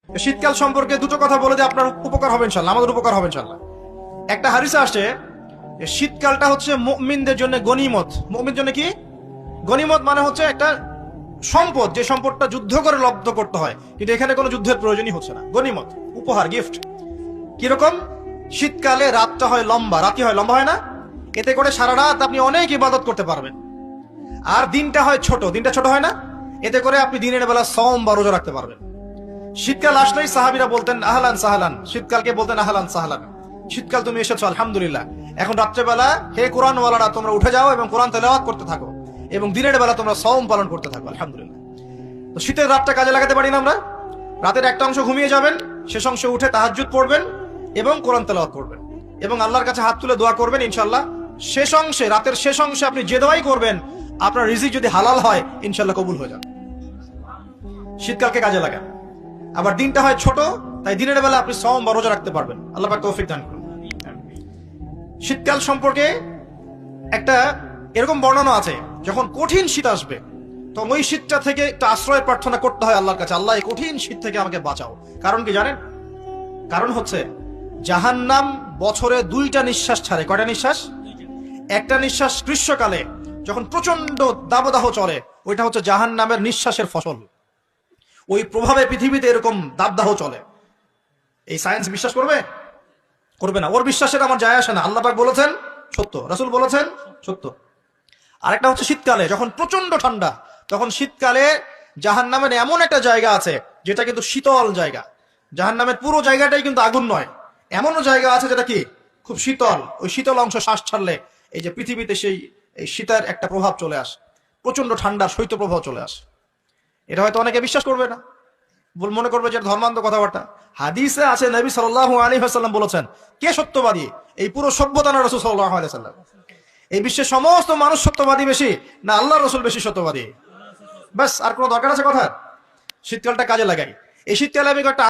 শীতকাল সম্পর্কে দুটো কথা বলে দিয়ে আপনার উপকার হবে ইনশাল্লাহ, আমাদের উপকার হবে ইনশাল্লাহ। একটা হাদিসে আসে শীতকালটা হচ্ছে মুমিনদের জন্য গনিমত। মুমিনদের জন্য কি গনিমত? মানে হচ্ছে একটা সম্পদ, যে সম্পদটা যুদ্ধ করে লব্ধ করতে হয়, কিন্তু এখানে কোনো যুদ্ধের প্রয়োজনই হচ্ছে না। গনিমত, উপহার, গিফট। কিরকম? শীতকালে রাতটা হয় লম্বা, রাতি হয় লম্বা, হয় না? এতে করে সারা রাত আপনি অনেক ইবাদত করতে পারবেন। আর দিনটা হয় ছোট, দিনটা ছোট হয় না? এতে করে আপনি দিনের বেলা সওম বা রোজা রাখতে পারবেন। শীতকাল আসলেই সাহাবীরা বলতেন আহলান সাহলান, শীতকালকে বলতেন আহলান সাহলান, শীতকাল তুমি এসেছো আলহামদুলিল্লাহ। এখন রাত্রেবেলা হে কোরআনওয়ালারা তোমরা উঠে যাও এবং কোরআন তেলাওয়াত করতে থাকো, এবং দিনের বেলা তোমরা সওম পালন করতে থাকো আলহামদুলিল্লাহ। তো শীতের রাতটা কাজে লাগাতে পারি না আমরা? রাতের একটা অংশ ঘুমিয়ে যাবেন, শেষ অংশে উঠে তাহাজ্জুদ পড়বেন এবং কোরআন তেলাওয়াত করবেন এবং আল্লাহর কাছে হাত তুলে দোয়া করবেন। ইনশাআল্লাহ শেষ অংশে, রাতের শেষ অংশে আপনি যে দোয়াই করবেন, আপনার রিজিক যদি হালাল হয় ইনশাআল্লাহ কবুল হয়ে যাবে। শীতকালকে কাজে লাগান। আবার দিনটা হয় ছোট, তাই দিনের বেলা আপনি সওম বা রোজা রাখতে পারবেন। আল্লাহ পাক তৌফিক দান করুন। শীতকাল সম্পর্কে একটা এরকম বর্ণনা আছে, যখন কঠিন শীত আসবে তখন ওই শীতটা থেকে একটা আশ্রয় প্রার্থনা করতে হয় আল্লাহর কাছে, আল্লাহ এই কঠিন শীত থেকে আমাকে বাঁচাও। কারণ কি জানেন? কারণ হচ্ছে জাহান্নাম বছরে 2টা নিঃশ্বাস ছাড়ে। কয়টা নিঃশ্বাস? একটা নিঃশ্বাস গ্রীষ্মকালে যখন প্রচন্ড দাবদাহ চলে, ওইটা হচ্ছে জাহান্নামের নিঃশ্বাসের ফসল। ওই প্রভাবে পৃথিবীতে এরকম দাবদাহ চলে। এই সায়েন্স বিশ্বাস করবে? করবে না। ওর বিশ্বাসের আমার যায় আসে না। আল্লাহ পাক বলেছেন সত্য, রাসূল বলেছেন সত্য। আরেকটা হচ্ছে শীতকালে যখন প্রচন্ড ঠান্ডা, তখন শীতকালে জাহান্নামের এমন একটা জায়গা আছে যেটা কিন্তু শীতল জায়গা। জাহান্নামের পুরো জায়গাটাই কিন্তু আগুন নয়, এমনও জায়গা আছে যেটা কি খুব শীতল। ওই শীতল অংশ শ্বাস ছাড়লে এই যে পৃথিবীতে সেই এই শীতের একটা প্রভাব চলে আসে, প্রচন্ড ঠান্ডার শৈত্য প্রভাব চলে আসে। এটা হয়তো অনেকে বিশ্বাস করবে না, মনে করবে যে ধর্মান্ধ কথাবার্তা। হাদিসে আছে নবী সাল্লাল্লাহু আলাইহি ওয়াসাল্লাম বলেছেন, কে সত্যবাদী? এই পুরো সভ্যতা না রাসূল সাল্লাল্লাহু আলাইহি ওয়াসাল্লাম? এই বিশ্বের সমস্ত মানুষ সত্যবাদী বেশি না আল্লাহর রাসূল বেশি সত্যবাদী? বাস, আর কোনো দরকার আছে কথা? শীতকালটা কাজে লাগাই। এই শীতকালে আমি একটা